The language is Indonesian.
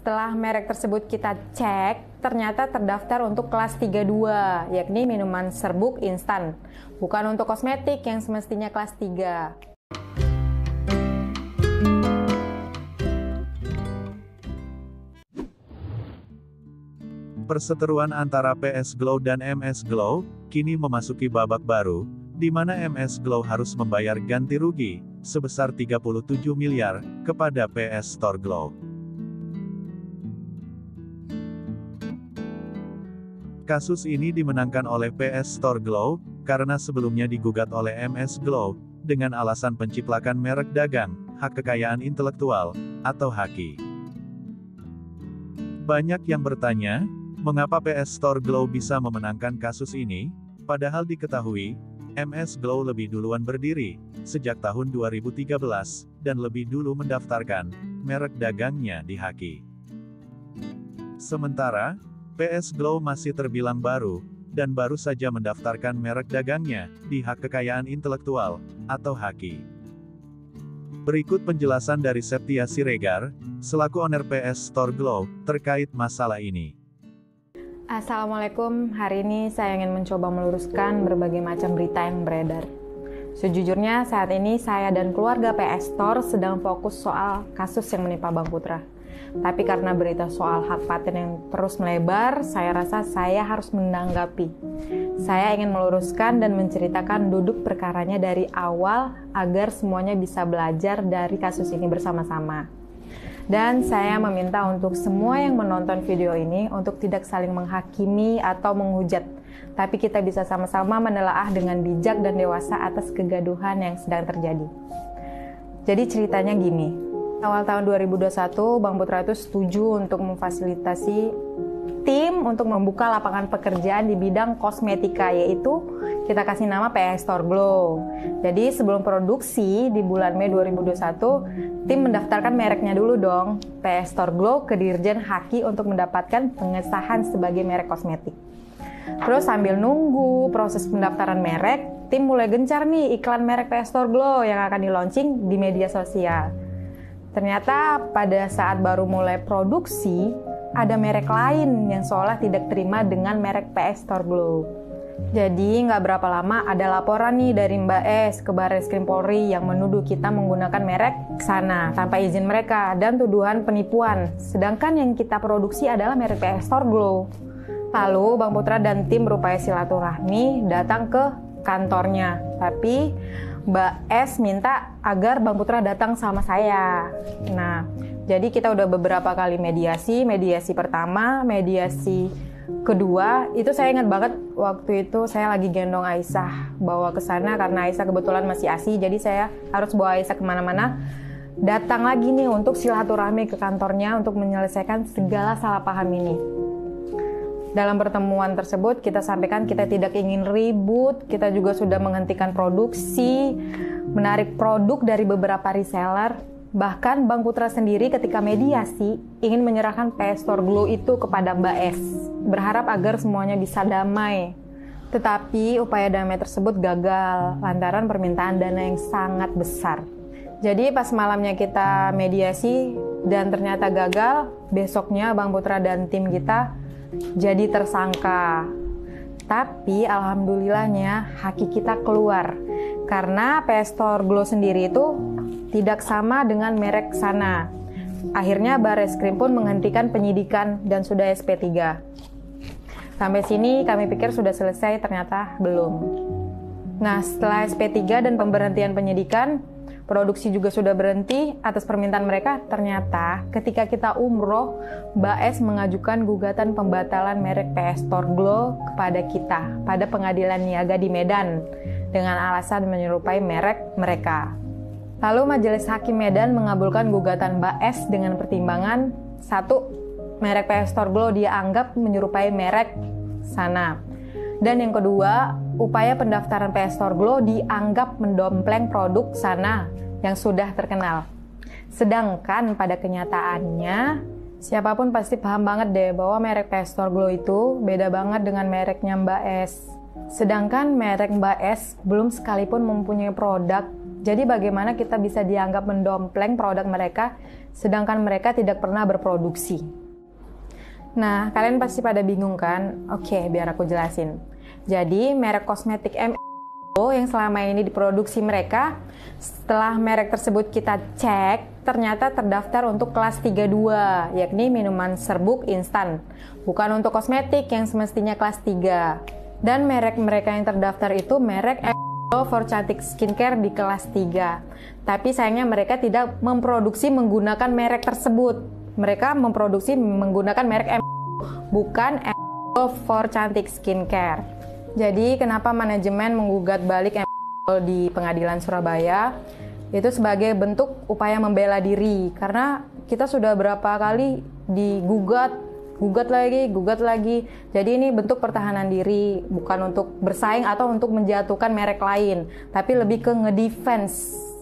Setelah merek tersebut kita cek, ternyata terdaftar untuk kelas 32, yakni minuman serbuk instan. Bukan untuk kosmetik yang semestinya kelas 3. Perseteruan antara PS Glow dan MS Glow kini memasuki babak baru, di mana MS Glow harus membayar ganti rugi sebesar 37 miliar kepada PS Store Glow. Kasus ini dimenangkan oleh PS Store Glow karena sebelumnya digugat oleh MS Glow dengan alasan penciplakan merek dagang, hak kekayaan intelektual, atau HAKI. Banyak yang bertanya, mengapa PS Store Glow bisa memenangkan kasus ini, padahal diketahui, MS Glow lebih duluan berdiri, sejak tahun 2013, dan lebih dulu mendaftarkan merek dagangnya di HAKI. Sementara, PS Glow masih terbilang baru, dan baru saja mendaftarkan merek dagangnya di Hak Kekayaan Intelektual, atau HAKI. Berikut penjelasan dari Septia Siregar, selaku owner PS Store Glow, terkait masalah ini. Assalamualaikum, hari ini saya ingin mencoba meluruskan berbagai macam berita yang beredar. Sejujurnya saat ini saya dan keluarga PS Store sedang fokus soal kasus yang menimpa Bang Putra. Tapi karena berita soal hak paten yang terus melebar, saya rasa saya harus menanggapi. Saya ingin meluruskan dan menceritakan duduk perkaranya dari awal agar semuanya bisa belajar dari kasus ini bersama-sama. Dan saya meminta untuk semua yang menonton video ini untuk tidak saling menghakimi atau menghujat, tapi kita bisa sama-sama menelaah dengan bijak dan dewasa atas kegaduhan yang sedang terjadi. Jadi ceritanya gini. Awal tahun 2021, Bang Putra itu setuju untuk memfasilitasi tim untuk membuka lapangan pekerjaan di bidang kosmetika, yaitu kita kasih nama PS Store Glow. Jadi sebelum produksi di bulan Mei 2021, tim mendaftarkan mereknya dulu dong, PS Store Glow ke Dirjen HAKI untuk mendapatkan pengesahan sebagai merek kosmetik. Terus sambil nunggu proses pendaftaran merek, tim mulai gencar nih iklan merek PS Store Glow yang akan di-launching di media sosial. Ternyata pada saat baru mulai produksi, ada merek lain yang seolah tidak terima dengan merek PS Store Glow. Jadi nggak berapa lama ada laporan nih dari Mbak S ke Barreskrim Polri yang menuduh kita menggunakan merek sana tanpa izin mereka dan tuduhan penipuan. Sedangkan yang kita produksi adalah merek PS Store Glow. Lalu Bang Putra dan tim berupaya silaturahmi datang ke kantornya. Tapi Mbak S minta agar Bang Putra datang sama saya. Nah, jadi kita udah beberapa kali mediasi pertama, mediasi kedua, itu saya ingat banget waktu itu saya lagi gendong Aisyah bawa ke sana karena Aisyah kebetulan masih ASI, jadi saya harus bawa Aisyah kemana-mana. Datang lagi nih untuk silaturahmi ke kantornya untuk menyelesaikan segala salah paham ini. Dalam pertemuan tersebut kita sampaikan kita tidak ingin ribut, kita juga sudah menghentikan produksi, menarik produk dari beberapa reseller. Bahkan Bang Putra sendiri ketika mediasi ingin menyerahkan PS Store Glow itu kepada Mbak S, berharap agar semuanya bisa damai. Tetapi upaya damai tersebut gagal lantaran permintaan dana yang sangat besar. Jadi pas malamnya kita mediasi dan ternyata gagal, besoknya Bang Putra dan tim kita jadi tersangka. Tapi alhamdulillahnya HAKI kita keluar karena PS Store Glow sendiri itu tidak sama dengan merek sana. Akhirnya Barreskrim pun menghentikan penyidikan dan sudah SP3. Sampai sini kami pikir sudah selesai, ternyata belum. Nah, setelah SP3 dan pemberhentian penyidikan, produksi juga sudah berhenti atas permintaan mereka. Ternyata ketika kita umroh, Mbak S mengajukan gugatan pembatalan merek PS Store Glow kepada kita pada pengadilan niaga di Medan dengan alasan menyerupai merek mereka. Lalu Majelis Hakim Medan mengabulkan gugatan Mbak S dengan pertimbangan 1. Merek PS Store Glow dia anggap menyerupai merek sana. Dan yang kedua, upaya pendaftaran PS Store Glow dianggap mendompleng produk sana yang sudah terkenal. Sedangkan pada kenyataannya, siapapun pasti paham banget deh bahwa merek PS Store Glow itu beda banget dengan mereknya Mbak S. Sedangkan merek Mbak S belum sekalipun mempunyai produk Jadi bagaimana kita bisa dianggap mendompleng produk mereka, sedangkan mereka tidak pernah berproduksi. Nah, kalian pasti pada bingung kan? Oke, biar aku jelasin. Jadi, merek kosmetik yang selama ini diproduksi mereka, setelah merek tersebut kita cek, ternyata terdaftar untuk kelas 32, yakni minuman serbuk instan. Bukan untuk kosmetik yang semestinya kelas 3. Dan merek mereka yang terdaftar itu merek for cantik skincare di kelas 3. Tapi sayangnya mereka tidak memproduksi menggunakan merek tersebut. Mereka memproduksi menggunakan merek bukan for cantik skincare. Jadi kenapa manajemen menggugat balik di Pengadilan Surabaya? Itu sebagai bentuk upaya membela diri. Karena kita sudah berapa kali digugat, gugat lagi. Jadi ini bentuk pertahanan diri, bukan untuk bersaing atau untuk menjatuhkan merek lain, tapi lebih ke ngedefense